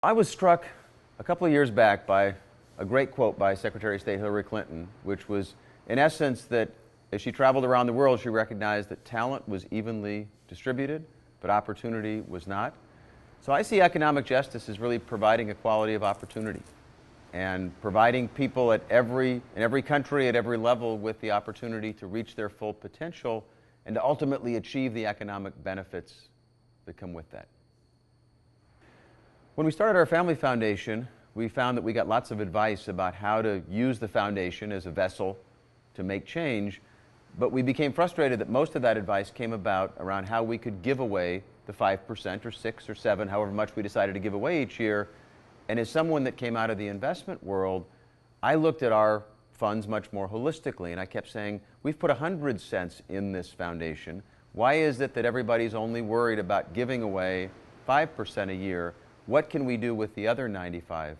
I was struck a couple of years back by a great quote by Secretary of State Hillary Clinton, which was, in essence, that as she traveled around the world, she recognized that talent was evenly distributed, but opportunity was not. So I see economic justice as really providing equality of opportunity and providing people in every country, at every level, with the opportunity to reach their full potential and to ultimately achieve the economic benefits that come with that. When we started our family foundation, we found that we got lots of advice about how to use the foundation as a vessel to make change, but we became frustrated that most of that advice came about around how we could give away the 5% or 6 or 7, however much we decided to give away each year. And as someone that came out of the investment world, I looked at our funds much more holistically, and I kept saying, we've put 100 cents in this foundation. Why is it that everybody's only worried about giving away 5% a year? What can we do with the other 95%?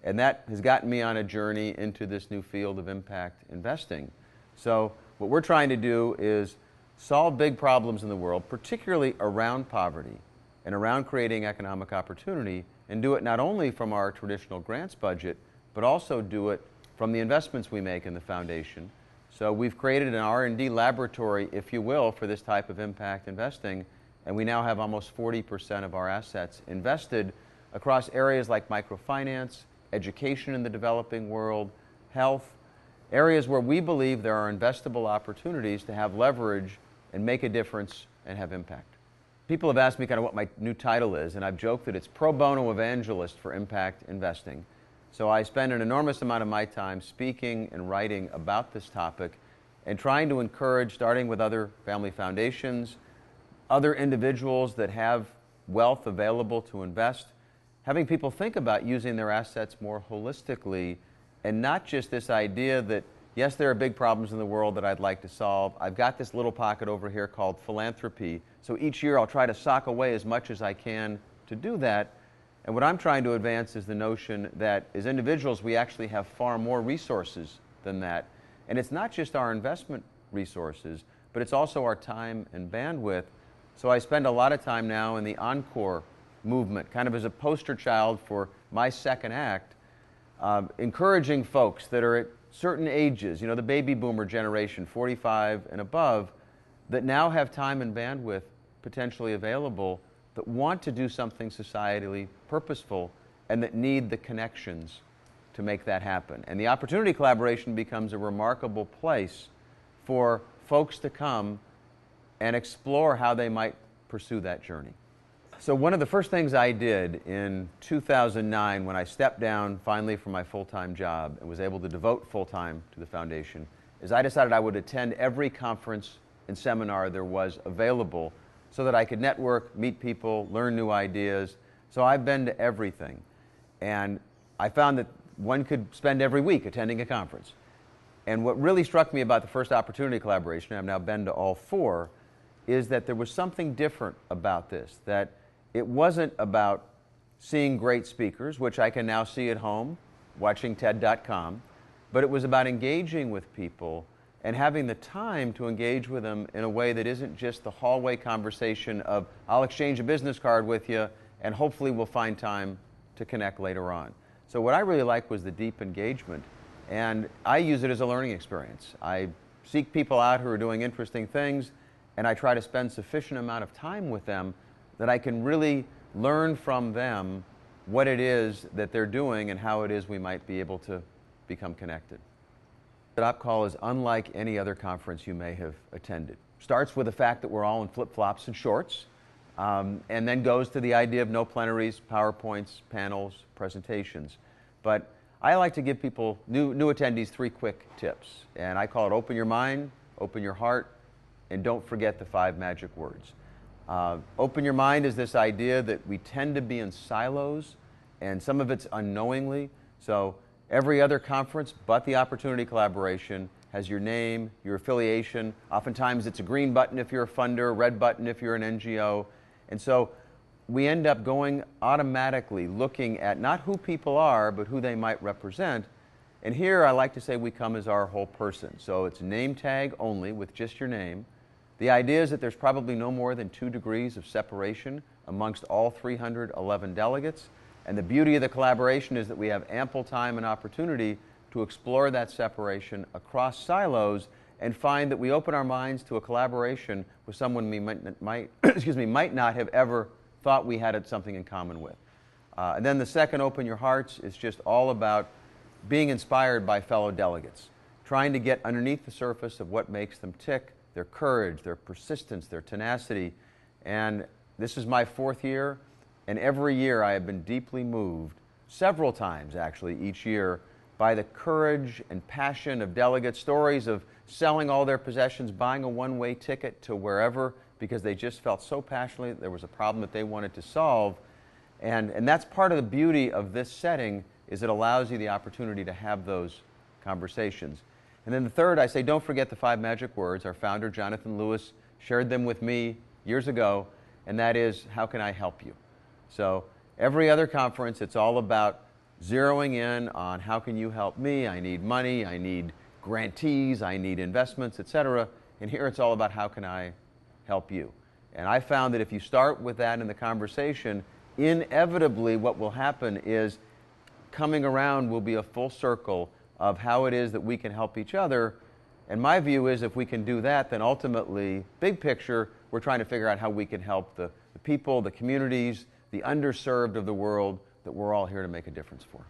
And that has gotten me on a journey into this new field of impact investing. So what we're trying to do is solve big problems in the world, particularly around poverty and around creating economic opportunity, and do it not only from our traditional grants budget, but also do it from the investments we make in the foundation. So we've created an R&D laboratory, if you will, for this type of impact investing, and we now have almost 40% of our assets invested across areas like microfinance, education in the developing world, health, areas where we believe there are investable opportunities to have leverage and make a difference and have impact. People have asked me kind of what my new title is, and I've joked that it's pro bono evangelist for impact investing. So I spend an enormous amount of my time speaking and writing about this topic and trying to encourage, starting with other family foundations, other individuals that have wealth available to invest, having people think about using their assets more holistically, and not just this idea that, yes, there are big problems in the world that I'd like to solve. I've got this little pocket over here called philanthropy, so each year I'll try to sock away as much as I can to do that. And what I'm trying to advance is the notion that as individuals we actually have far more resources than that. And it's not just our investment resources, but it's also our time and bandwidth. So I spend a lot of time now in the Encore movement, kind of as a poster child for my second act, encouraging folks that are at certain ages, you know, the baby boomer generation, 45 and above, that now have time and bandwidth potentially available, that want to do something societally purposeful and that need the connections to make that happen. And the Opportunity Collaboration becomes a remarkable place for folks to come and explore how they might pursue that journey. So one of the first things I did in 2009 when I stepped down finally from my full-time job and was able to devote full-time to the foundation is I decided I would attend every conference and seminar there was available so that I could network, meet people, learn new ideas. So I've been to everything. And I found that one could spend every week attending a conference. And what really struck me about the first Opportunity Collaboration, I've now been to all 4, is that there was something different about this, that it wasn't about seeing great speakers, which I can now see at home, watching TED.com, but it was about engaging with people and having the time to engage with them in a way that isn't just the hallway conversation of, I'll exchange a business card with you and hopefully we'll find time to connect later on. So what I really liked was the deep engagement, and I use it as a learning experience. I seek people out who are doing interesting things, and I try to spend sufficient amount of time with them that I can really learn from them what it is that they're doing and how it is we might be able to become connected. The OpCall is unlike any other conference you may have attended. Starts with the fact that we're all in flip-flops and shorts, and then goes to the idea of no plenaries, PowerPoints, panels, presentations. But I like to give people, new attendees, 3 quick tips. And I call it open your mind, open your heart, and don't forget the 5 magic words. Open your mind is this idea that we tend to be in silos, and some of it's unknowingly. So every other conference but the Opportunity Collaboration has your name, your affiliation. Oftentimes it's a green button if you're a funder, a red button if you're an NGO. And so we end up going automatically looking at not who people are, but who they might represent. And here I like to say we come as our whole person. So it's name tag only with just your name. The idea is that there's probably no more than 2 degrees of separation amongst all 311 delegates. And the beauty of the collaboration is that we have ample time and opportunity to explore that separation across silos and find that we open our minds to a collaboration with someone we might not have ever thought we had something in common with. And then the second, open your hearts, is just all about being inspired by fellow delegates, trying to get underneath the surface of what makes them tick, their courage, their persistence, their tenacity. And this is my 4th year, and every year I have been deeply moved, several times actually each year, by the courage and passion of delegates, stories of selling all their possessions, buying a one-way ticket to wherever because they just felt so passionately that there was a problem that they wanted to solve. And that's part of the beauty of this setting, is it allows you the opportunity to have those conversations. And then the third, I say, don't forget the 5 magic words. Our founder, Jonathan Lewis, shared them with me years ago, and that is, how can I help you? So every other conference, it's all about zeroing in on how can you help me? I need money, I need grantees, I need investments, etc. And here it's all about how can I help you? And I found that if you start with that in the conversation, inevitably what will happen is coming around will be a full circle of how it is that we can help each other. And my view is if we can do that, then ultimately, big picture, we're trying to figure out how we can help the people, the communities, the underserved of the world that we're all here to make a difference for.